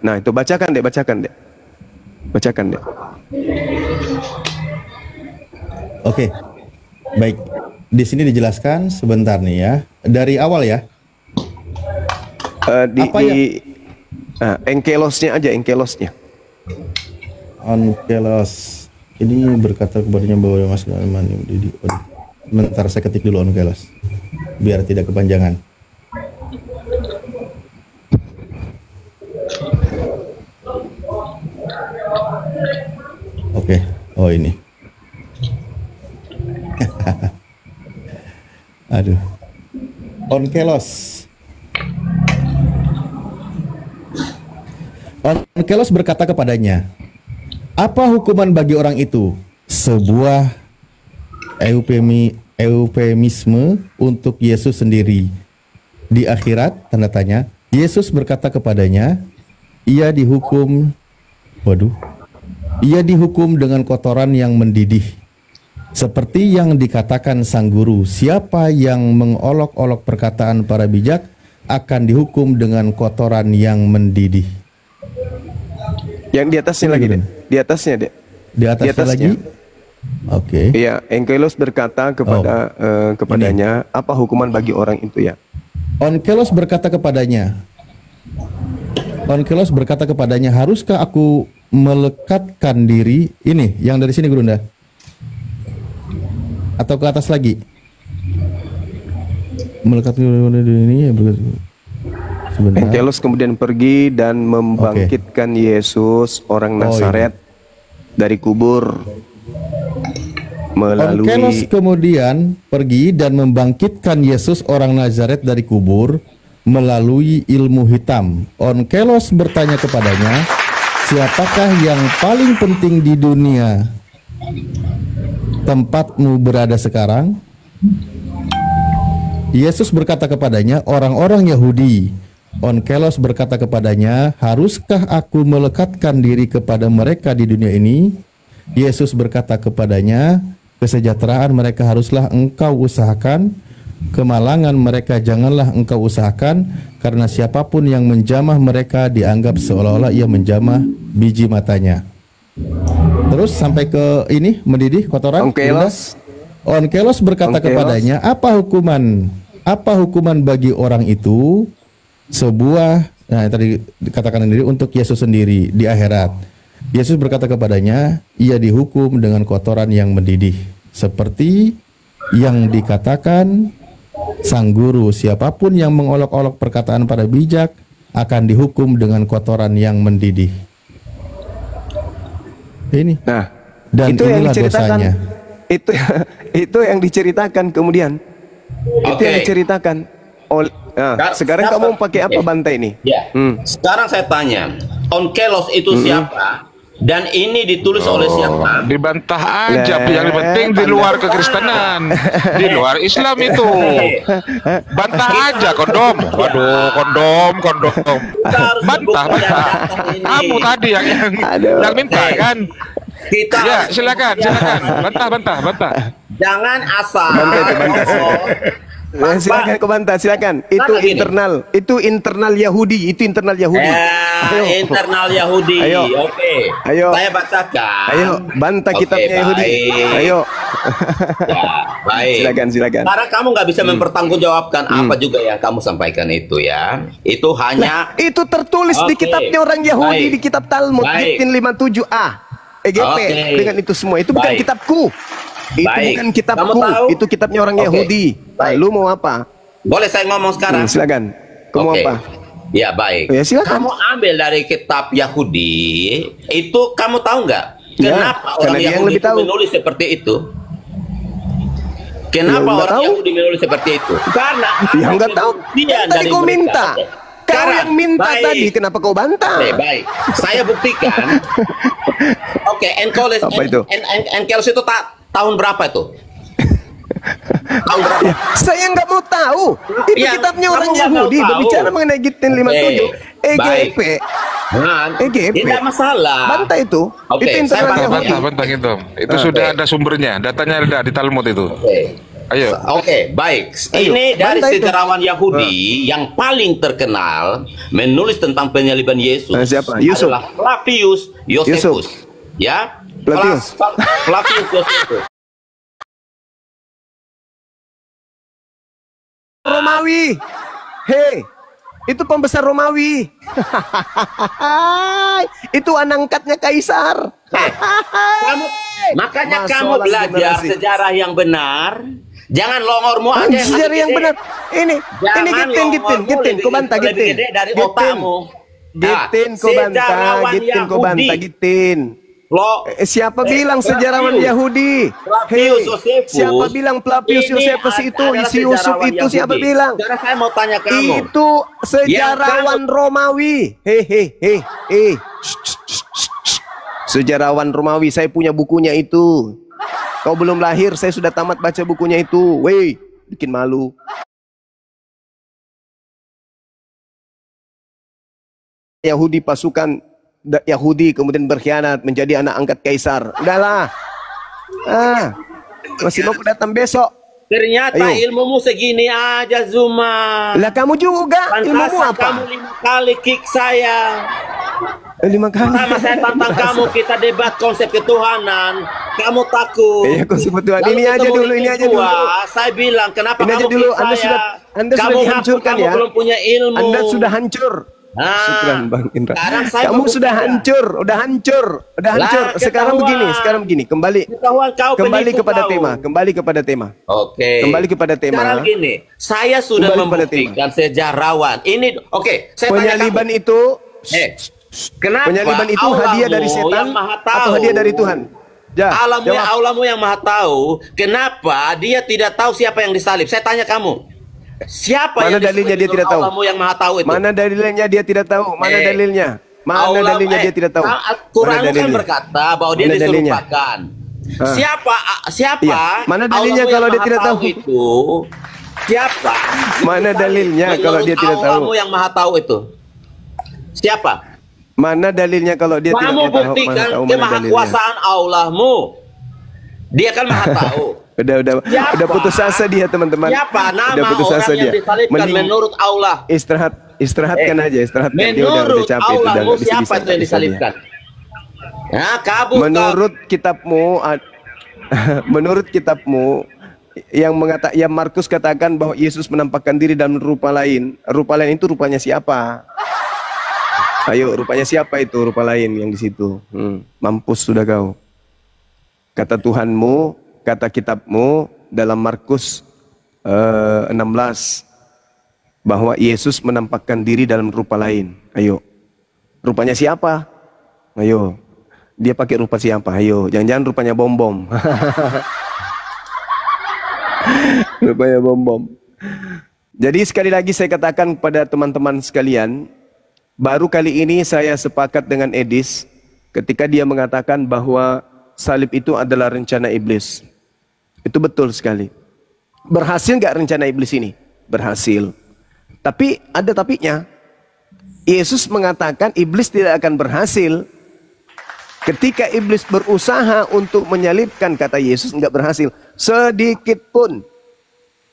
Nah, itu bacakan deh, bacakan deh. Bacakan deh. Oke. Baik. Di sini dijelaskan sebentar nih ya. Dari awal ya. Apa ya? Engkelosnya aja, engkelosnya. Onkelos. Ini berkata kepadanya bahwa Mas Bentar, saya ketik dulu onkelos. Biar tidak kepanjangan. Oke. Oh, ini. Aduh. Onkelos. Onkelos berkata kepadanya, apa hukuman bagi orang itu? Sebuah eufemisme untuk Yesus sendiri. Di akhirat, tanda tanya, Yesus berkata kepadanya, ia dihukum dengan kotoran yang mendidih. Seperti yang dikatakan sang guru, siapa yang mengolok-olok perkataan para bijak akan dihukum dengan kotoran yang mendidih. Yang di atasnya lagi deh. Di atasnya deh. Di atasnya lagi. Oke. Iya, Engkelos berkata kepadanya, apa hukuman bagi orang itu ya? Onkelos berkata kepadanya, haruskah aku melekatkan diri? Ini yang dari sini, Gurunda? Atau ke atas lagi? Melekatkan diri ini ya, sebentar. Engkelos kemudian pergi dan membangkitkan Yesus orang Nazaret dari kubur. Onkelos kemudian pergi dan membangkitkan Yesus orang Nazaret dari kubur melalui ilmu hitam. Onkelos bertanya kepadanya, siapakah yang paling penting di dunia? Tempatmu berada sekarang? Yesus berkata kepadanya, orang-orang Yahudi. Onkelos berkata kepadanya, haruskah aku melekatkan diri kepada mereka di dunia ini? Yesus berkata kepadanya, kesejahteraan mereka haruslah engkau usahakan, kemalangan mereka janganlah engkau usahakan, karena siapapun yang menjamah mereka dianggap seolah-olah ia menjamah biji matanya. Terus sampai ke ini, mendidih kotoran. Onkelos berkata kepadanya, apa hukuman bagi orang itu? Sebuah, nah tadi dikatakan sendiri, untuk Yesus sendiri di akhirat. Yesus berkata kepadanya, ia dihukum dengan kotoran yang mendidih, seperti yang dikatakan sang guru, siapapun yang mengolok-olok perkataan para bijak akan dihukum dengan kotoran yang mendidih. Ini. Nah, dan itu yang diceritakan. Dosanya. Itu yang diceritakan kemudian. Itu yang diceritakan. Sekarang kamu pakai apa bantai ini? Ya. Sekarang saya tanya, Onkelos itu siapa? Dan ini ditulis oleh siapa? Dibantah aja, yang penting di luar kekristenan, di luar Islam itu. Bantah aja kondom. Waduh, kondom. Bantah. Kamu tadi yang minta kan? Kita ya, silakan. Bantah. Jangan asal. Silakan kau bantah, silakan. Itu internal, internal Yahudi, internal Yahudi. Internal Yahudi. Oke. Ayo. Saya bacakan. Ayo, bantah kitabnya Yahudi. Ayo. Ya, baik. Silakan. Sekarang kamu nggak bisa mempertanggungjawabkan apa juga yang kamu sampaikan itu ya. Itu hanya itu tertulis di kitabnya orang Yahudi, di kitab Talmud, Gittin 57a. EGP dengan itu semua. Itu bukan kitabku. Itu bukan kitabku, itu kitabnya orang Yahudi. Lu mau apa? Boleh saya ngomong sekarang? Silakan. Kamu mau apa? Ya baik. Ya, silakan. Kamu ambil dari kitab Yahudi, itu kamu tahu nggak? Kenapa orang Yahudi itu menulis seperti itu? Kenapa orang Yahudi menulis seperti itu? Karena yang nggak tahu. Tadi kau minta. Kau yang minta tadi, kenapa kau bantah? Baik. Saya buktikan. Oke, Enkelos itu tahun berapa itu? Tahun berapa? Ya, saya nggak mau tahu. Itu kitabnya orang Yahudi berbicara mengenai Gittin 57 EGP. EGP. Tidak masalah. Bantah itu. Oke, bantah itu. Itu sudah ada sumbernya. Datanya ada di Talmud itu. Ayo. Oke, baik. Ini dari sejarawan Yahudi yang paling terkenal menulis tentang penyaliban Yesus. Siapa? Yusuf. Adalah Flavius Josephus. Ya, Flavius Josephus. Romawi. Hei, itu pembesar Romawi. Itu anak angkatnya kaisar. Makanya kamu belajar sejarah yang benar. Jangan longormu aja. Sejarah yang benar. Ini Gitin, kau bantah Gitin. Dari otakmu. Gitin, kau bantah Gitin. Siapa bilang sejarawan Yahudi? Siapa bilang Flavius Josephus itu? Si Yusuf itu siapa bilang? Sekarang saya mau tanya kamu. Itu sejarawan Romawi. Sejarawan Romawi, saya punya bukunya itu. Kau belum lahir, saya sudah tamat baca bukunya itu. Weh, bikin malu. Yahudi, pasukan Yahudi kemudian berkhianat menjadi anak angkat kaisar. Udahlah. Masih mau datang besok. Ternyata ilmumu segini aja, Zuma. Lah kamu juga. Ilmumu apa? Kamu 5 kali kick saya. 5 kali. Sama saya tantang kamu, kita debat konsep ketuhanan. Kamu takut. Iya, konsep ketuhanan. Ini aja dulu. Saya bilang, kenapa ini kamu aja dulu. Anda kamu sudah dihancurkan ya. Kamu belum punya ilmu. Anda sudah hancur. Syukran Bang Indra. Kamu sudah hancur, udah hancur. Sekarang begini, kembali kepada tema. Oke. Kembali kepada tema. Sekarang gini, saya sudah membuktikan sejarawan. Ini saya penyaliban itu. Kenapa penyaliban itu hadiah dari setan atau hadiah dari Tuhan? Allahmu yang maha tahu. Kenapa dia tidak tahu siapa yang disalib? Saya tanya kamu. Siapa mana yang dalilnya dia tidak tahu? Allahmu yang maha tahu itu? Mana dalilnya dia tidak tahu? Mana dalilnya? Mana dalilnya dia tidak tahu? Quran kan berkata bahwa dia diserupakan. Siapa? Mana dalilnya kalau dia tidak tahu itu? Siapa? Mana dalilnya kalau dia tidak tahu? Allahmu yang maha tahu itu. Siapa? Mana dalilnya kalau dia tidak tahu? Kamu buktikan kemahakuasaan Allahmu. Dia kan maha tahu. Udah putus asa dia, teman-teman. Siapa nama orang yang disalibkan menurut Allah? Istirahatkan aja, istirahatkan. Menurut Allahmu siapa itu yang disalibkan? Menurut kitabmu, yang Markus katakan bahwa Yesus menampakkan diri dalam rupa lain. Rupa lain itu rupanya siapa? Ayo, rupanya siapa itu rupa lain yang di situ? Mampus sudah kau. Kata Tuhanmu, kata kitabmu dalam Markus 16 bahwa Yesus menampakkan diri dalam rupa lain. Ayo, rupanya siapa? Ayo, dia pakai rupa siapa? Ayo, jangan-jangan rupanya bom-bom. Rupanya bom-bom. Jadi sekali lagi saya katakan kepada teman-teman sekalian, baru kali ini saya sepakat dengan Edis ketika dia mengatakan bahwa salib itu adalah rencana iblis. Itu betul sekali. Berhasil nggak rencana iblis ini? Berhasil. Tapi ada tapinya. Yesus mengatakan iblis tidak akan berhasil. Ketika iblis berusaha untuk menyalibkan, kata Yesus, nggak berhasil. Sedikit pun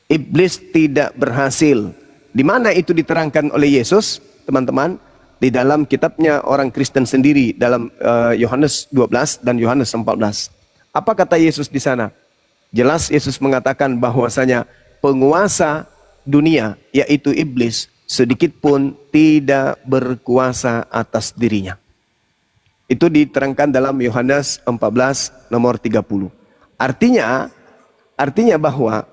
iblis tidak berhasil. Di mana itu diterangkan oleh Yesus, teman-teman? Di dalam kitabnya orang Kristen sendiri, dalam Yohanes 12 dan Yohanes 14. Apa kata Yesus di sana? Jelas Yesus mengatakan bahwasanya penguasa dunia, yaitu iblis, sedikit pun tidak berkuasa atas dirinya. Itu diterangkan dalam Yohanes 14 nomor 30. Artinya bahwa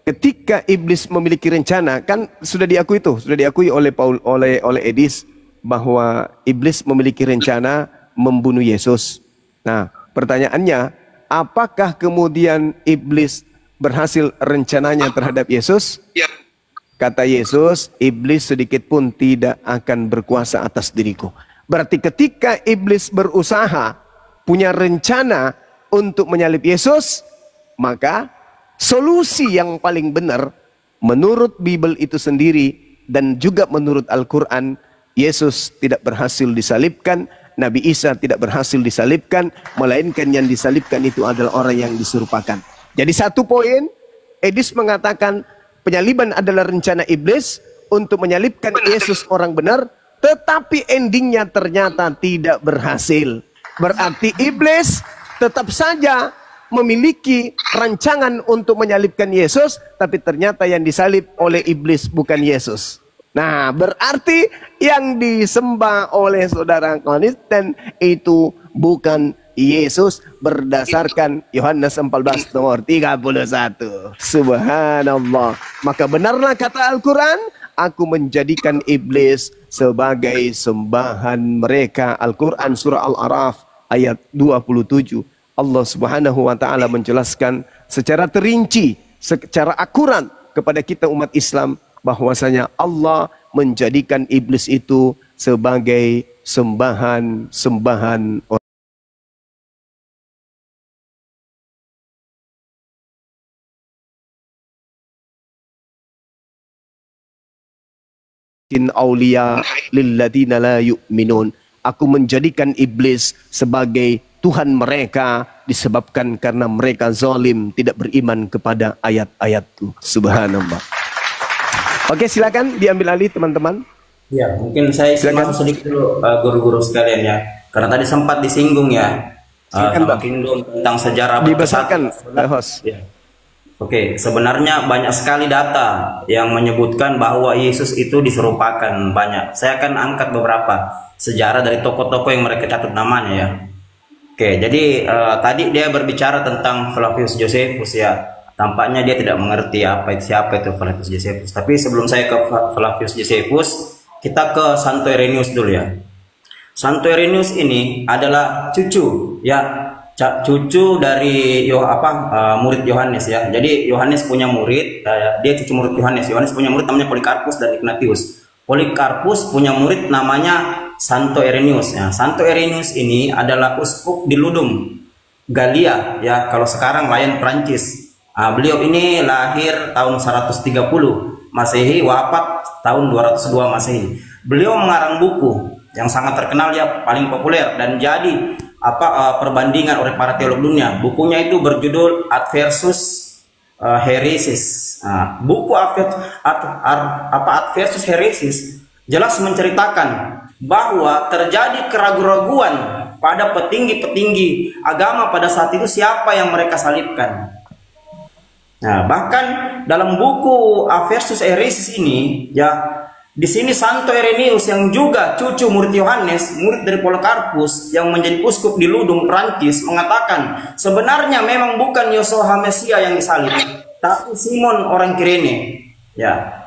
ketika iblis memiliki rencana, kan sudah diakui oleh Edis bahwa iblis memiliki rencana membunuh Yesus. Nah, pertanyaannya, apakah kemudian iblis berhasil rencananya terhadap Yesus? Ya. Kata Yesus, iblis sedikit pun tidak akan berkuasa atas diriku. Berarti ketika iblis berusaha, punya rencana untuk menyalib Yesus, maka solusi yang paling benar menurut Bible itu sendiri dan juga menurut Al-Quran, Yesus tidak berhasil disalibkan, Nabi Isa tidak berhasil disalibkan, melainkan yang disalibkan itu adalah orang yang diserupakan. Jadi satu poin, Edis mengatakan penyaliban adalah rencana iblis untuk menyalibkan Yesus orang benar, tetapi endingnya ternyata tidak berhasil. Berarti iblis tetap saja memiliki rancangan untuk menyalibkan Yesus, tapi ternyata yang disalib oleh iblis bukan Yesus. Nah, berarti yang disembah oleh saudara Kristen itu bukan Yesus berdasarkan Yohanes 14 nomor 31. Subhanallah. Maka benarlah kata Al-Quran, aku menjadikan iblis sebagai sembahan mereka. Al-Quran surah Al-A'raf ayat 27. Allah Subhanahu wa taala menjelaskan secara terinci, secara akurat kepada kita umat Islam bahwasanya Allah menjadikan iblis itu sebagai sembahan-sembahan aulia lilladina la yu'minun. Aku menjadikan iblis sebagai Tuhan mereka disebabkan karena mereka zalim, tidak beriman kepada ayat-ayatku. Subhanallah. Oke, silakan diambil alih teman-teman. Ya, mungkin saya masuk sedikit dulu guru-guru sekalian ya. Karena tadi sempat disinggung ya sama Kingdom tentang sejarah dibesarkan host. Ya. Oke, sebenarnya banyak sekali data yang menyebutkan bahwa Yesus itu diserupakan banyak. Saya akan angkat beberapa sejarah dari tokoh-tokoh yang mereka catat namanya ya. Oke, jadi tadi dia berbicara tentang Flavius Josephus ya. Tampaknya dia tidak mengerti siapa itu Flavius Josephus. Tapi sebelum saya ke Flavius Josephus, kita ke Santo Irenaeus dulu ya. Santo Irenaeus ini adalah cucu ya. Cucu dari murid Yohanes ya. Jadi Yohanes punya murid, dia cucu murid Yohanes. Yohanes punya murid namanya Polikarpus dan Ignatius. Polikarpus punya murid namanya Santo Irenaeus ya. Santo Irenaeus ini adalah uskup di Ludum, Galia ya, kalau sekarang Lyon Prancis. Beliau ini lahir tahun 130 Masehi, wafat tahun 202 Masehi. Beliau mengarang buku yang sangat terkenal ya, paling populer dan jadi perbandingan oleh para teolog dunia. Bukunya itu berjudul Adversus Heresis. Buku Adversus Heresis jelas menceritakan bahwa terjadi keraguan-raguan pada petinggi-petinggi agama pada saat itu siapa yang mereka salibkan. Nah, bahkan dalam buku Adversus Heresis ini ya, di sini Santo Irenaeus yang juga cucu murid Yohanes, murid dari Polikarpus yang menjadi uskup di Ludum, Prancis, mengatakan sebenarnya memang bukan Yeshua Mesia yang disalib, tapi Simon orang Kirene. Ya.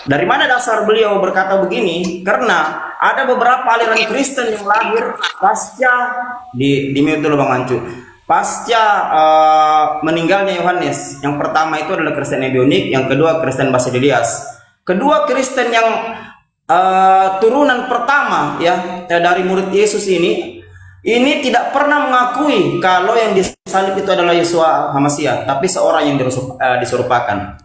Dari mana dasar beliau berkata begini? Karena ada beberapa aliran Kristen yang lahir pasca di mute dulu Bang Ancu. Pasca meninggalnya Yohanes. Yang pertama itu adalah Kristen Ebionik, yang kedua Kristen Basilidias. Kedua Kristen yang turunan pertama ya dari murid Yesus ini tidak pernah mengakui kalau yang disalib itu adalah Yeshua HaMashiach, tapi seorang yang diserupakan.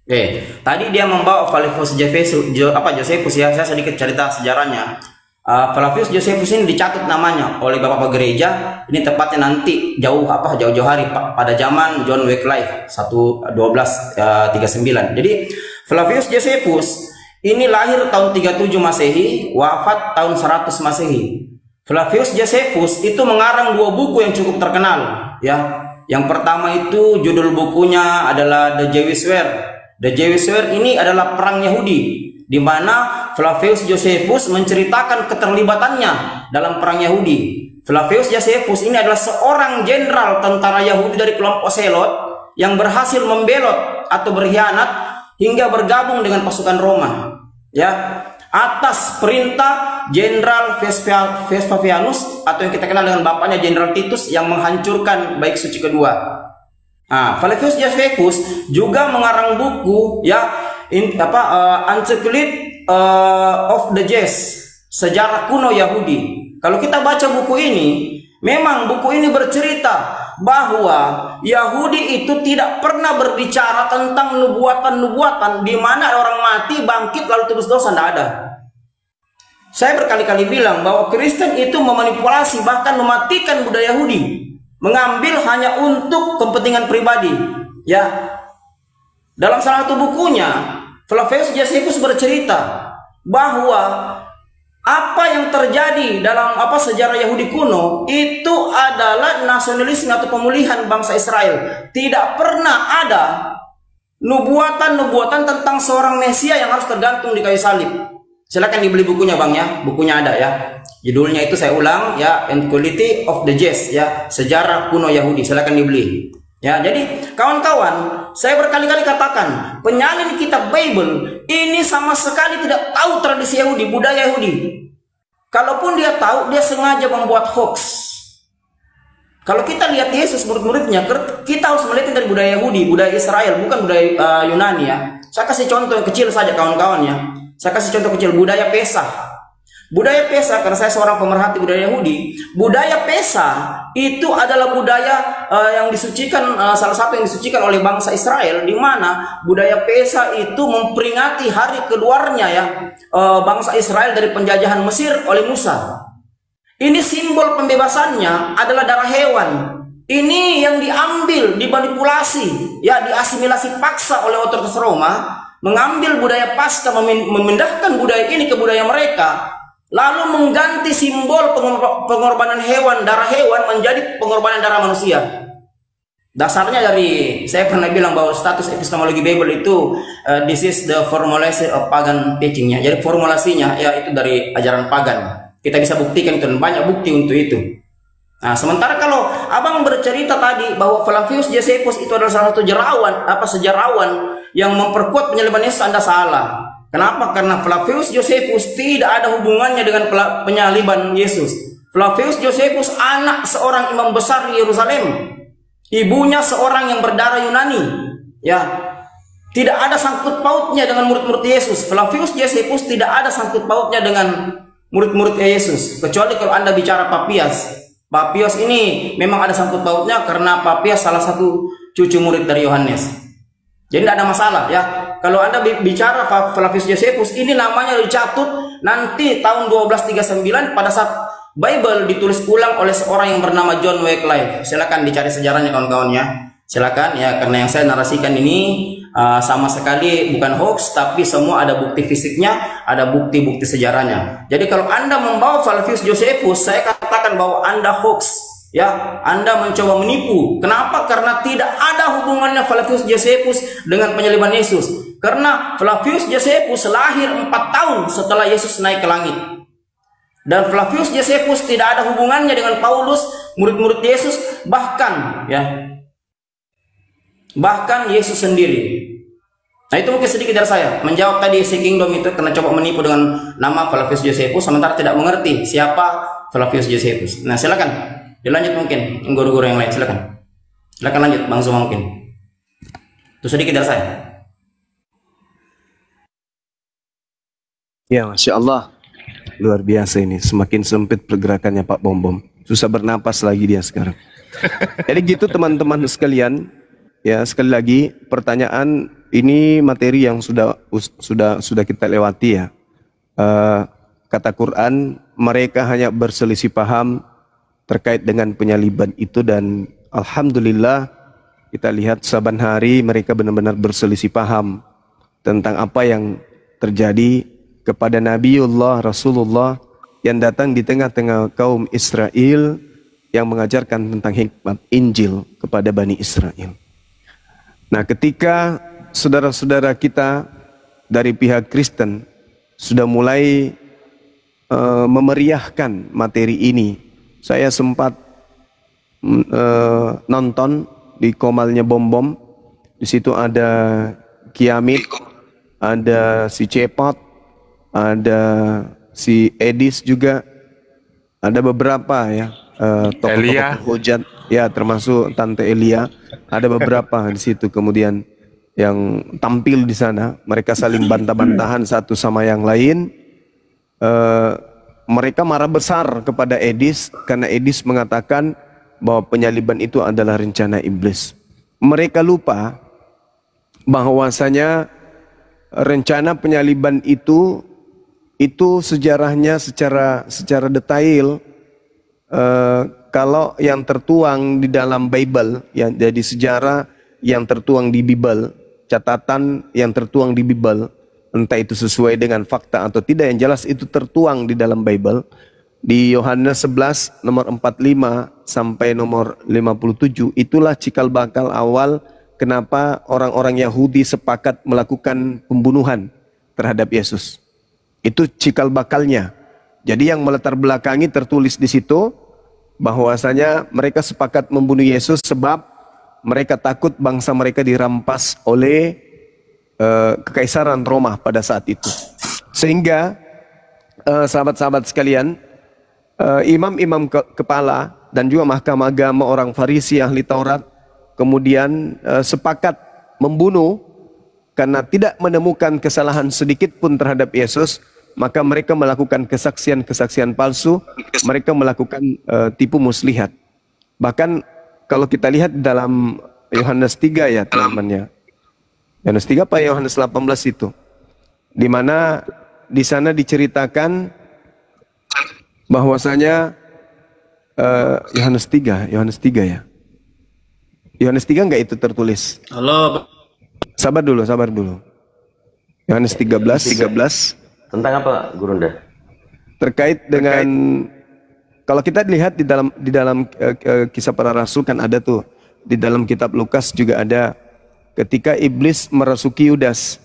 Oke, tadi dia membawa Flavius Josephus ya, saya sedikit cerita sejarahnya. Flavius Josephus ini dicatat namanya oleh bapak gereja, ini tepatnya nanti jauh-jauh hari pada zaman John Wycliffe 1239. Jadi Flavius Josephus ini lahir tahun 37 Masehi, wafat tahun 100 Masehi. Flavius Josephus itu mengarang dua buku yang cukup terkenal ya. Yang pertama itu judul bukunya adalah The Jewish War. The Jewish War ini adalah perang Yahudi, di mana Flavius Josephus menceritakan keterlibatannya dalam perang Yahudi. Flavius Josephus ini adalah seorang jenderal tentara Yahudi dari kelompok Selot yang berhasil membelot atau berkhianat hingga bergabung dengan pasukan Roma ya, atas perintah Jenderal Vespasianus atau yang kita kenal dengan bapaknya Jenderal Titus yang menghancurkan Baik Suci kedua. Flavius Josephus juga mengarang buku ya, Encyclopedia of the Jews, sejarah kuno Yahudi. Kalau kita baca buku ini, memang buku ini bercerita bahwa Yahudi itu tidak pernah berbicara tentang nubuatan-nubuatan di mana orang mati bangkit lalu tebus dosa, tidak ada. Saya berkali-kali bilang bahwa Kristen itu memanipulasi bahkan mematikan budaya Yahudi, mengambil hanya untuk kepentingan pribadi. Ya, Dalam salah satu bukunya, Flavius Josephus bercerita bahwa apa yang terjadi dalam sejarah Yahudi kuno itu adalah nasionalisme atau pemulihan bangsa Israel. Tidak pernah ada nubuatan tentang seorang Mesia yang harus tergantung di kayu salib. Silakan dibeli bukunya Bang ya, bukunya ada ya. Judulnya itu saya ulang ya, Antiquity of the Jews ya, sejarah kuno Yahudi. Silakan dibeli. Ya, jadi kawan-kawan, saya berkali-kali katakan, penyalin kitab Bible ini sama sekali tidak tahu tradisi Yahudi, budaya Yahudi. Kalaupun dia tahu, dia sengaja membuat hoax. Kalau kita lihat Yesus murid-muridnya, kita harus melihat dari budaya Yahudi, budaya Israel, bukan budaya Yunani ya. Saya kasih contoh yang kecil saja kawan-kawan ya. Saya kasih contoh kecil, budaya Pesah. Budaya Pesah, karena saya seorang pemerhati budaya Yahudi, budaya Pesah itu adalah budaya yang disucikan, salah satu yang disucikan oleh bangsa Israel, di mana budaya Pesah itu memperingati hari keluarnya ya bangsa Israel dari penjajahan Mesir oleh Musa. Ini simbol pembebasannya adalah darah hewan. Ini yang diambil, dimanipulasi, ya diasimilasi paksa oleh otoritas Roma, mengambil budaya Paskah, memindahkan budaya ini ke budaya mereka. Lalu mengganti simbol pengorbanan hewan, darah hewan menjadi pengorbanan darah manusia. Dasarnya dari, saya pernah bilang bahwa status epistemologi Bible itu this is the formulation of pagan teachingnya. Jadi formulasinya ya itu dari ajaran pagan. Kita bisa buktikan itu, dan banyak bukti untuk itu. Nah, sementara kalau abang bercerita tadi bahwa Flavius Josephus itu adalah salah satu sejarawan yang memperkuat penyaliban Yesus, Anda salah. Kenapa? Karena Flavius Josephus tidak ada hubungannya dengan penyaliban Yesus. Flavius Josephus anak seorang imam besar di Yerusalem. Ibunya seorang yang berdarah Yunani. Ya, tidak ada sangkut pautnya dengan murid-murid Yesus. Flavius Josephus tidak ada sangkut pautnya dengan murid-murid Yesus. Kecuali kalau Anda bicara Papias. Papias ini memang ada sangkut pautnya karena Papias salah satu cucu murid dari Yohanes. Jadi tidak ada masalah ya. Kalau Anda bicara Flavius Josephus, ini namanya dicatut nanti tahun 1239 pada saat Bible ditulis ulang oleh seorang yang bernama John Wycliffe. Silakan dicari sejarahnya kawan-kawan ya. Silakan ya, karena yang saya narasikan ini sama sekali bukan hoax, tapi semua ada bukti fisiknya, ada bukti-bukti sejarahnya. Jadi kalau Anda membawa Flavius Josephus, saya katakan bahwa Anda hoax. Ya, Anda mencoba menipu. Kenapa? Karena tidak ada hubungannya Flavius Josephus dengan penyaliban Yesus. Karena Flavius Josephus lahir 4 tahun setelah Yesus naik ke langit. Dan Flavius Josephus tidak ada hubungannya dengan Paulus, murid-murid Yesus, bahkan Yesus sendiri. Nah, itu mungkin sedikit dari saya menjawab tadi si Kingdom itu, karena coba menipu dengan nama Flavius Josephus sementara tidak mengerti siapa Flavius Josephus. Nah, silakan dilanjut mungkin guru-guru yang lain, silakan lanjut Bang Zuma mungkin. Itu sedikit dari saya. Ya, Masya Allah, luar biasa ini. Semakin sempit pergerakannya Pak Bom. Susah bernapas lagi dia sekarang. Jadi gitu teman-teman sekalian. Ya, sekali lagi pertanyaan ini materi yang sudah kita lewati ya. Kata Quran, mereka hanya berselisih paham terkait dengan penyaliban itu, dan alhamdulillah kita lihat saban hari mereka benar-benar berselisih paham tentang apa yang terjadi kepada Nabiullah Rasulullah yang datang di tengah-tengah kaum Israel yang mengajarkan tentang hikmat Injil kepada Bani Israel. Nah, ketika saudara-saudara kita dari pihak Kristen sudah mulai memeriahkan materi ini, saya sempat nonton di komalnya Bom. Di situ ada Kiamit, ada si Cepot, ada si Edis juga, ada beberapa ya tokoh-tokoh hujat ya, termasuk Tante Elia, ada beberapa di situ kemudian yang tampil di sana. Mereka saling bantah-bantahan satu sama yang lain. Mereka marah besar kepada Edis karena Edis mengatakan bahwa penyaliban itu adalah rencana iblis. Mereka lupa bahwasanya rencana penyaliban itu sejarahnya secara detail. Kalau yang tertuang di dalam Bible, yang jadi sejarah yang tertuang di Bible, catatan yang tertuang di Bible, entah itu sesuai dengan fakta atau tidak, yang jelas itu tertuang di dalam Bible. Di Yohanes 11 nomor 45 sampai nomor 57, itulah cikal bakal awal kenapa orang-orang Yahudi sepakat melakukan pembunuhan terhadap Yesus. Itu cikal bakalnya. Jadi yang melatar belakangi tertulis di situ bahwasanya mereka sepakat membunuh Yesus sebab mereka takut bangsa mereka dirampas oleh kekaisaran Roma pada saat itu. Sehingga sahabat-sahabat sekalian, imam-imam kepala dan juga mahkamah agama, orang Farisi, ahli Taurat, kemudian sepakat membunuh karena tidak menemukan kesalahan sedikit pun terhadap Yesus. Maka mereka melakukan kesaksian-kesaksian palsu, mereka melakukan tipu muslihat. Bahkan kalau kita lihat dalam Yohanes 3 ya teman-teman ya. Yohanes 3 apa Yohanes 18 itu. Di mana di sana diceritakan bahwasanya Yohanes 3 ya. Yohanes 3 enggak itu tertulis? Halo. Sabar dulu. Yohanes 13. Tentang apa, Gurunda? Terkait dengan kalau kita lihat di dalam kisah para rasul kan ada tuh, di dalam kitab Lukas juga ada, ketika iblis merasuki Yudas,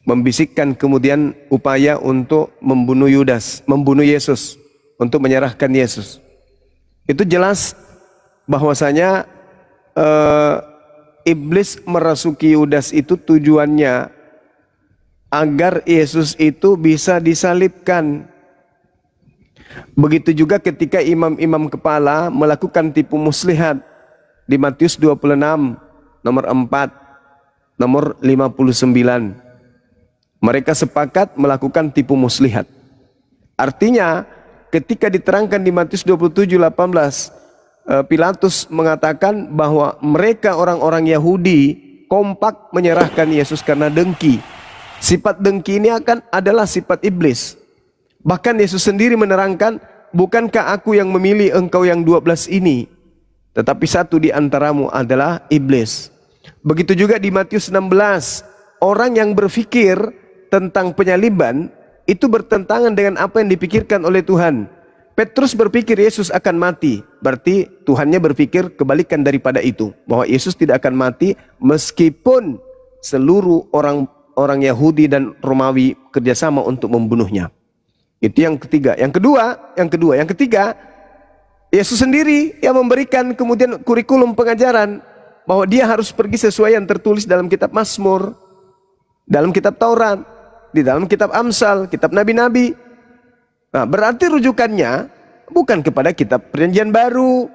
membisikkan kemudian upaya untuk membunuh Yesus, untuk menyerahkan Yesus. Itu jelas bahwasanya iblis merasuki Yudas itu tujuannya agar Yesus itu bisa disalibkan. Begitu juga ketika imam-imam kepala melakukan tipu muslihat di Matius 26 nomor 4 nomor 59. Mereka sepakat melakukan tipu muslihat. Artinya ketika diterangkan di Matius 27:18, Pilatus mengatakan bahwa mereka orang-orang Yahudi kompak menyerahkan Yesus karena dengki. Sifat dengki ini adalah sifat iblis. Bahkan Yesus sendiri menerangkan, bukankah aku yang memilih engkau yang 12 ini, tetapi satu di antaramu adalah iblis. Begitu juga di Matius 16, orang yang berpikir tentang penyaliban itu bertentangan dengan apa yang dipikirkan oleh Tuhan. Petrus berpikir Yesus akan mati, berarti Tuhannya berpikir kebalikan daripada itu, bahwa Yesus tidak akan mati meskipun seluruh orang Yahudi dan Romawi kerjasama untuk membunuhnya. Itu yang ketiga. Yang ketiga, Yesus sendiri yang memberikan kemudian kurikulum pengajaran bahwa dia harus pergi sesuai yang tertulis dalam kitab Mazmur, dalam kitab Taurat, di dalam kitab Amsal, kitab Nabi-Nabi. Nah, berarti rujukannya bukan kepada kitab Perjanjian Baru.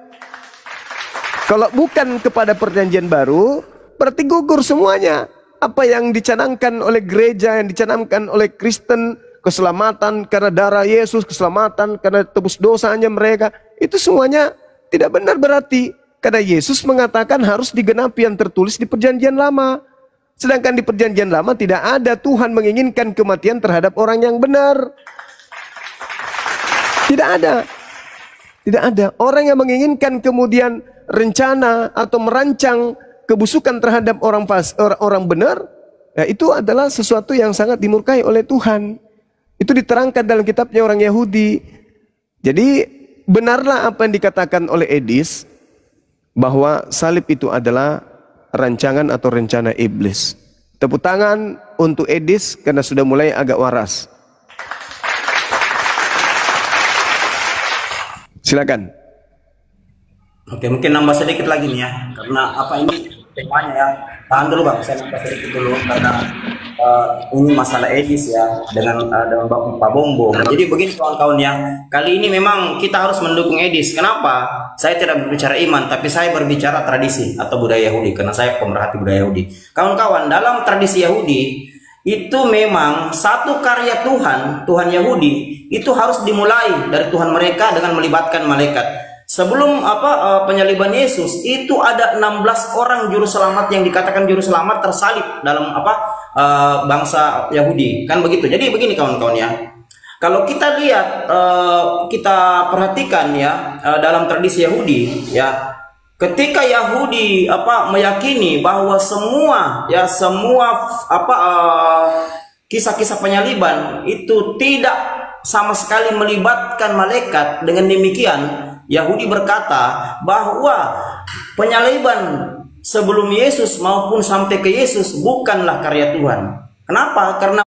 Kalau bukan kepada Perjanjian Baru, berarti gugur semuanya. Apa yang dicanangkan oleh gereja, yang dicanangkan oleh Kristen, keselamatan karena darah Yesus, keselamatan karena tebus dosanya mereka, itu semuanya tidak benar berarti. Karena Yesus mengatakan harus digenapi yang tertulis di Perjanjian Lama. Sedangkan di Perjanjian Lama tidak ada Tuhan menginginkan kematian terhadap orang yang benar. Tidak ada. Orang yang menginginkan kemudian rencana atau merancang kebusukan terhadap orang benar, ya, itu adalah sesuatu yang sangat dimurkai oleh Tuhan. Itu diterangkan dalam kitabnya orang Yahudi. Jadi benarlah apa yang dikatakan oleh Edis, bahwa salib itu adalah rancangan atau rencana iblis. Tepuk tangan untuk Edis karena sudah mulai agak waras. Silakan. Oke, mungkin nambah sedikit lagi nih ya, karena apa ini temanya ya. Tahan dulu Bang, saya nambah sedikit dulu karena ini masalah Edis ya dengan Pak Bombo. Jadi begini kawan-kawan ya, kali ini memang kita harus mendukung Edis. Kenapa? Saya tidak berbicara iman, tapi saya berbicara tradisi atau budaya Yahudi karena saya pemerhati budaya Yahudi. Kawan-kawan, dalam tradisi Yahudi itu memang satu karya Tuhan Yahudi itu harus dimulai dari Tuhan mereka dengan melibatkan malaikat. Sebelum penyaliban Yesus itu ada 16 orang juru selamat yang dikatakan juru selamat tersalib dalam bangsa Yahudi, kan begitu. Jadi begini kawan-kawan ya, kalau kita lihat kita perhatikan ya dalam tradisi Yahudi ya, ketika Yahudi meyakini bahwa semua kisah-kisah penyaliban itu tidak sama sekali melibatkan malaikat, dengan demikian Yahudi berkata bahwa penyaliban sebelum Yesus maupun sampai ke Yesus bukanlah karya Tuhan. Kenapa? Karena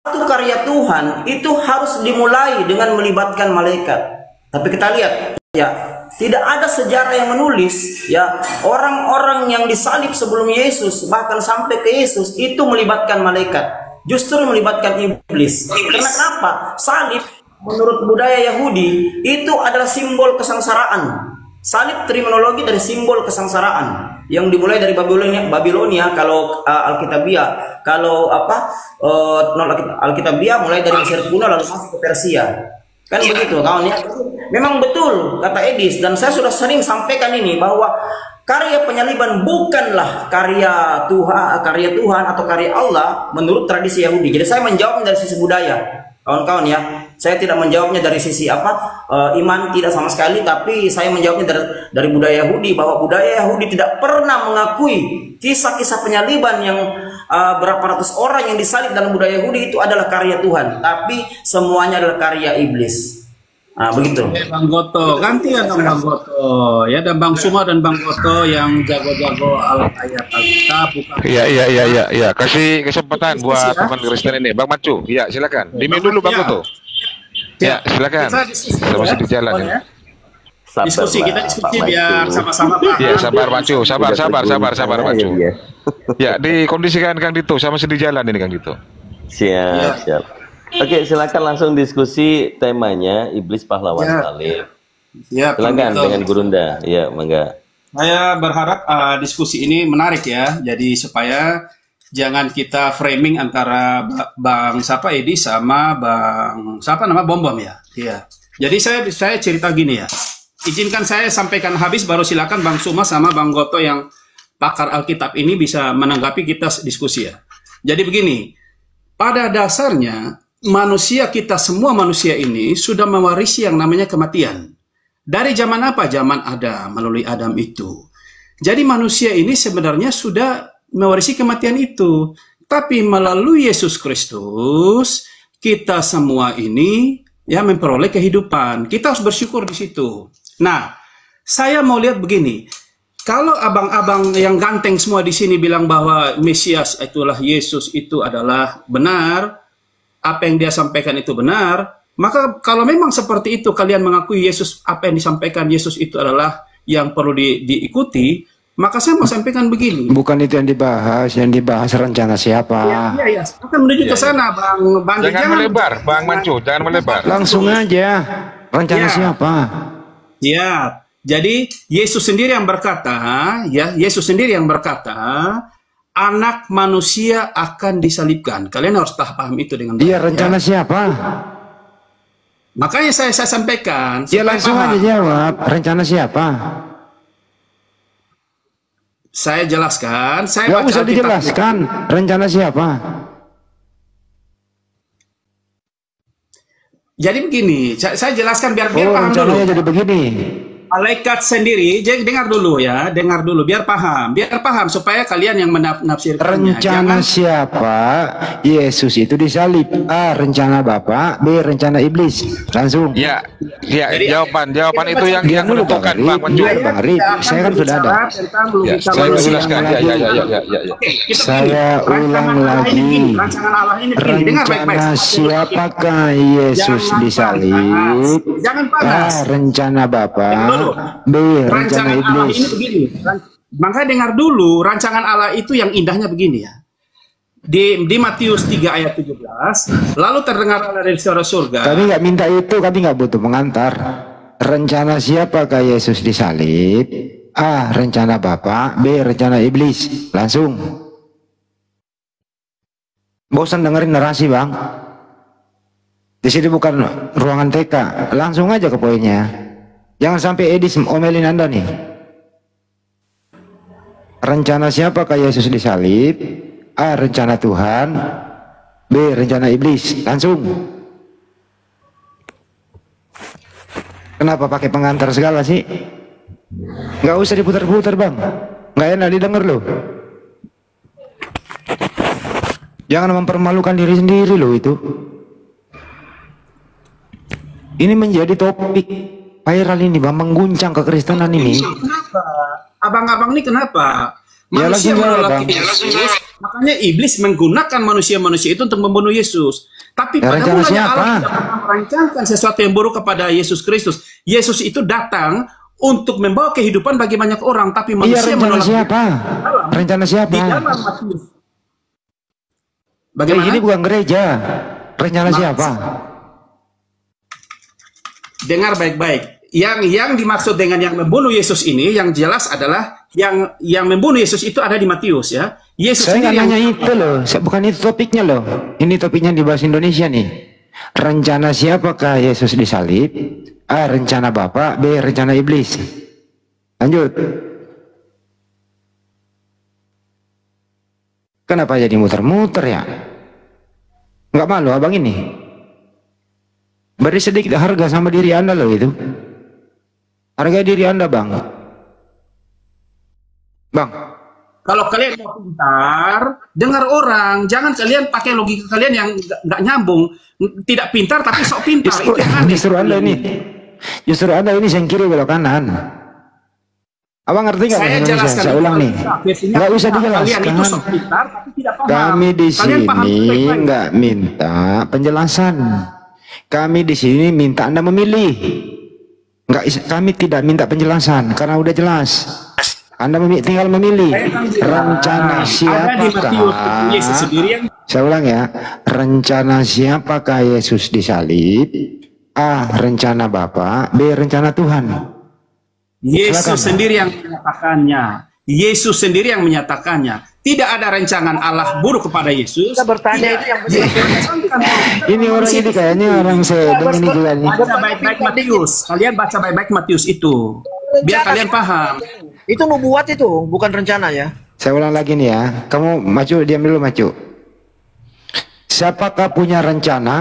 satu karya Tuhan itu harus dimulai dengan melibatkan malaikat. Tapi kita lihat ya, tidak ada sejarah yang menulis ya orang-orang yang disalib sebelum Yesus bahkan sampai ke Yesus itu melibatkan malaikat, justru melibatkan iblis. Karena kenapa? Salib menurut budaya Yahudi itu adalah simbol kesengsaraan. Salib terminologi dari simbol kesengsaraan yang dimulai dari Babilonia kalau Alkitabiah, kalau Alkitabiah mulai dari Mesir kuno lalu masuk ke Persia. Kan begitu kawan ya. Memang betul kata Edis, dan saya sudah sering sampaikan ini bahwa karya penyaliban bukanlah karya Tuhan atau karya Allah menurut tradisi Yahudi. Jadi saya menjawabnya dari sisi budaya, kawan-kawan ya. Saya tidak menjawabnya dari sisi iman, tidak sama sekali, tapi saya menjawabnya dari budaya Yahudi, bahwa budaya Yahudi tidak pernah mengakui kisah-kisah penyaliban yang berapa ratus orang yang disalib dalam budaya Yahudi itu adalah karya Tuhan, tapi semuanya adalah karya iblis. Nah, begitu. Bang Goto, gantian dong Bang Goto. Ya, dan Bang Suma dan Bang Goto yang jago-jago ayat Alkitab. Iya. Kasih kesempatan buat teman Kristen ini. Bang Macu, ya silakan. Dimin dulu Bang Goto. Ya, silakan. Kita masih di jalan ya. Diskusi biar sama-sama paham. Ya, sabar Macu, sabar Macu. Ya, dikondisikan Kang Dito, sama masih di jalan ini Kang Dito. Siap. Oke, silakan langsung diskusi temanya iblis pahlawan salib. Ya, silakan dengan Gurunda. Ya, mangga. Saya berharap diskusi ini menarik ya. Jadi supaya jangan kita framing antara Bang Edi sama Bang Bom Bom ya. Iya. Jadi saya cerita gini ya. Izinkan saya sampaikan habis, baru silakan Bang Suma sama Bang Goto yang pakar Alkitab ini bisa menanggapi kita diskusi ya. Jadi begini, pada dasarnya kita semua manusia ini sudah mewarisi yang namanya kematian. Dari zaman apa? Zaman Adam, melalui Adam itu. Jadi manusia ini sebenarnya sudah mewarisi kematian itu. Tapi melalui Yesus Kristus, kita semua ini ya memperoleh kehidupan. Kita harus bersyukur di situ. Nah, saya mau lihat begini. Kalau abang-abang yang ganteng semua di sini bilang bahwa Mesias itulah Yesus itu adalah benar, apa yang dia sampaikan itu benar, maka kalau memang seperti itu kalian mengakui Yesus, apa yang disampaikan Yesus itu adalah yang perlu diikuti, maka saya mau sampaikan begini. Bukan itu yang dibahas rencana siapa. Iya. Akan menuju ke sana, Bang Bandi. Jangan melebar, Bang Mancu, jangan melebar. Langsung aja, rencana siapa? Ya, jadi Yesus sendiri yang berkata, Anak manusia akan disalibkan. Kalian harus paham itu dengan baik. Iya, rencana siapa? Makanya saya sampaikan. Ya langsung aja jawab. Rencana siapa? Saya jelaskan. Nggak usah dijelaskan. Rencana siapa? Jadi begini, saya jelaskan biar paham dulu. Rencananya jadi begini. Malaikat sendiri, dengar dulu biar paham supaya kalian yang menafsirkannya. Rencana siapa? Yesus itu disalib. A, rencana Bapak. B, rencana iblis. Langsung. Ya. Jawaban itu yang menentukan Bang Mancu. Bang Arif, saya kan sudah ada. Saya jelaskan. Saya ulang lagi. Rencana siapakah Yesus disalib? Jangan panas. A, rencana Bapak. B, rencana iblis. Allah ini begini. Makanya dengar dulu, rancangan Allah itu yang indahnya begini ya. Di Matius 3 ayat 17, lalu terdengar dari surga. Kami nggak minta itu, kami nggak butuh pengantar. Rencana siapakah Yesus disalib? A, rencana Bapak. B, rencana iblis. Langsung. Bosan dengerin narasi, Bang. Di sini bukan ruangan TK. Langsung aja ke poinnya. Jangan sampai Edis omelin Anda nih. Rencana siapakah Yesus disalib? A, rencana Tuhan. B, rencana iblis. Langsung. Kenapa pakai pengantar segala sih? Nggak usah diputar-putar bang, nggak enak didengar loh. Jangan mempermalukan diri sendiri loh itu. Ini menjadi topik viral ini bang, mengguncang kekristenan ini. Kenapa? Abang-abang ini kenapa? Ya, Manusia menolak bang. Yesus, makanya iblis menggunakan manusia-manusia itu untuk membunuh Yesus. Tapi Ya, pada mulanya siapa? Allah tidak pernah merancangkan sesuatu yang buruk kepada Yesus Kristus. Yesus itu datang untuk membawa kehidupan bagi banyak orang, tapi Iya, manusia rencana menolak. siapa? Rencana siapa? Di dalam Matius. Bagaimana? Ini bukan gereja. Rencana siapa? Dengar baik-baik. Yang dimaksud dengan yang membunuh Yesus ini, yang jelas adalah yang membunuh Yesus itu ada di Matius ya. Yesus Saya nggak sendiri nanya itu loh. Bukan itu topiknya loh. Ini topiknya di bahasa Indonesia nih. Rencana siapakah Yesus disalib? A. Rencana Bapa. B. Rencana iblis. Lanjut. Kenapa jadi muter-muter ya? Nggak malu abang ini? Beri sedikit harga sama diri Anda loh itu. Harga diri Anda bang. Bang. Kalau kalian mau pintar, dengar orang. Jangan kalian pakai logika kalian yang nggak nyambung. Tidak pintar tapi sok pintar. Justru Anda ini. Justru Anda ini yang kiri belok kanan. Abang ngerti nggak? Saya jelaskan. Saya ulang nih. Nggak usah dijelaskan. Kalian itu sok pintar tapi tidak paham. Kami di sini nggak minta penjelasan. Kami di sini minta Anda memilih. Kami tidak minta penjelasan karena udah jelas. Anda tinggal memilih rencana siapakah. Saya ulang ya, rencana siapakah Yesus disalib? A. Rencana Bapa. B. Rencana Tuhan. Yesus sendiri yang menyatakannya. Yesus sendiri yang menyatakannya. Tidak ada rancangan Allah buruk kepada Yesus. Kita bertanya itu yang ini orang ini kayaknya orang sedang ini juga nih. Baca baik-baik Matius. Kalian baca baik-baik Matius itu. Biar kalian paham. Itu nubuat itu, bukan rencana ya. Saya ulang lagi nih ya. Kamu maju, diam dulu maju. Siapakah punya rencana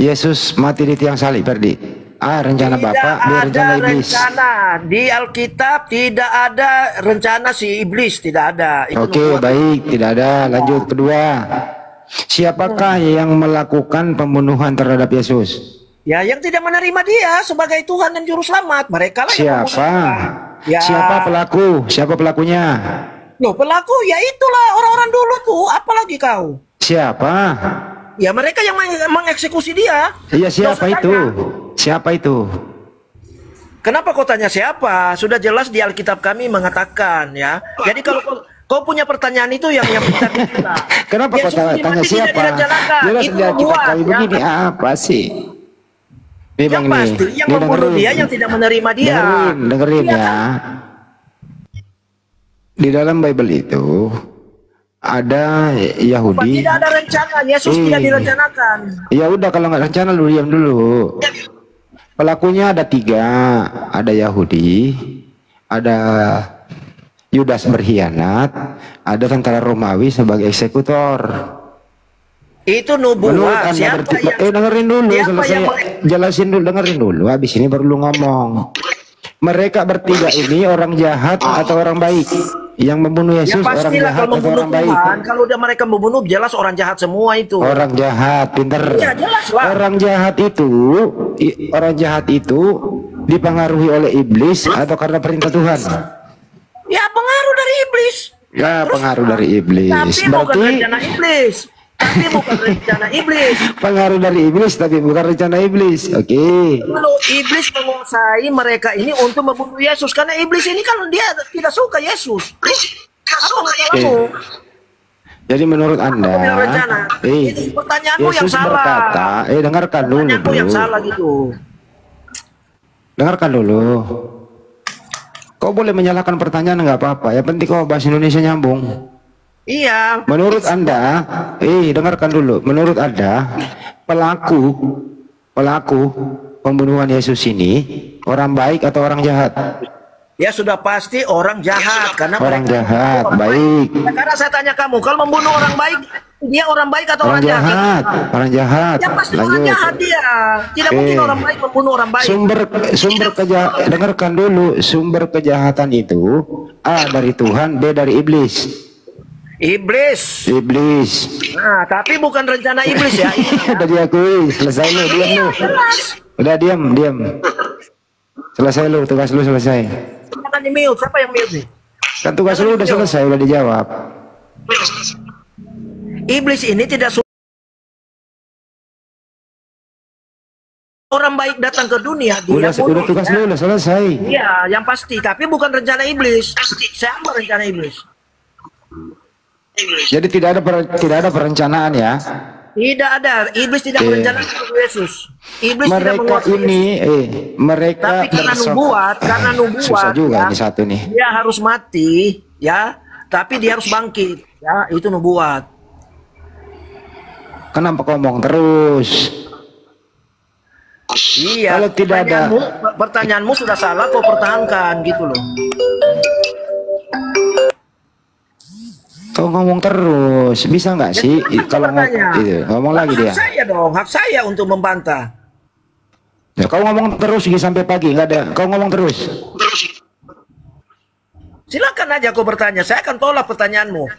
Yesus mati di tiang salib, Ferdi? A. Rencana Bapa. B. Rencana iblis. Rencana di Alkitab tidak ada rencana si iblis, tidak ada. Oke, baik, tidak ada. Lanjut kedua. Siapakah yang melakukan pembunuhan terhadap Yesus? Ya, yang tidak menerima dia sebagai Tuhan dan Juru Selamat. Mereka lah yang siapa? Ya. Siapa pelaku? Siapa pelakunya? Loh, pelaku ya itulah orang-orang dulu tuh. Apalagi kau? Siapa? Ya mereka yang mengeksekusi dia. Iya, siapa itu? Siapa itu? Kenapa kau tanya siapa? Sudah jelas di Alkitab kami mengatakan ya. Jadi kalau kau punya pertanyaan itu yang kita minta. Kenapa kau tanya siapa? Jelas di Alkitab kami begini apa sih? Yang pasti yang membunuh dia yang tidak menerima dia. Dengerin ya. Di dalam Bible itu ada Yahudi. Tidak ada rencana, Yesus tidak direncanakan. Ya udah, kalau nggak rencana lu diam dulu. Pelakunya ada 3, ada Yahudi, ada Yudas berkhianat, ada tentara Romawi sebagai eksekutor. Itu nubuat. Siapa yang dengerin dulu, selesai jelasin dulu, dengerin dulu. Habis ini baru lu ngomong. Mereka bertiga ini orang jahat atau orang baik? Yang membunuh Yesus ya, orang jahat atau orang baik? Kalau udah mereka membunuh, jelas orang jahat semua itu. Orang jahat, pinter. Ya, jelas lah. Orang jahat itu dipengaruhi oleh iblis atau karena perintah Tuhan? Ya, pengaruh dari iblis. Ya, pengaruh dari iblis. Tapi bukan rencana iblis. Pengaruh dari iblis tapi bukan rencana iblis. Oke. Kalau iblis menguasai mereka ini untuk membunuh Yesus, karena iblis ini kan dia tidak suka Yesus. Apa masalahmu? Jadi menurut Anda, pertanyaanmu Yesus yang salah. Berkata, dengarkan dulu. Pertanyaanmu yang salah gitu. Dengarkan dulu. Kau boleh menyalahkan pertanyaan nggak apa-apa. Yang penting kau bahasa Indonesia nyambung. Iya. Menurut Anda, dengarkan dulu. Menurut Anda, pelaku pembunuhan Yesus ini orang baik atau orang jahat? Ya sudah pasti orang jahat karena orang jahat. Baik. Ya, karena saya tanya kamu, kalau membunuh orang baik Dia orang baik atau Orang jahat. Orang jahat. Ya pasti orang jahat dia. Tidak mungkin orang baik membunuh orang baik. Sumber kejahatan, dengarkan dulu, sumber kejahatan itu A dari Tuhan, B dari iblis. Iblis. Nah, tapi bukan rencana iblis ya. Udah diakui, selesai lu, diam lu. Udah diam. Selesai lu, tugas lu selesai. Jangan di-mute, siapa yang mute nih? Kan tugas lu udah selesai, udah dijawab. Iblis ini tidak orang baik datang ke dunia, dia Udah tugas lu udah selesai. Iya, yang pasti, tapi bukan rencana iblis. Siapa rencana iblis? Jadi tidak ada perencanaan ya. Tidak ada. Iblis tidak merencanakan untuk Yesus. Iblis tidak mereka tapi karena nubuat susah juga ya, ini satu nih. Dia harus mati, ya. Tapi dia harus bangkit, ya. Itu nubuat. Kenapa kau ngomong terus? Iya. Kalau tidak ada pertanyaanmu sudah salah, kau pertahankan gitu loh. Kau ngomong terus, bisa nggak sih? Kalau ngomong lagi dia. Hak saya dong, hak saya untuk membantah. Ya, kau ngomong terus sampai pagi, nggak ada. Kau ngomong terus. Silakan aja kau bertanya, saya akan tolak pertanyaanmu.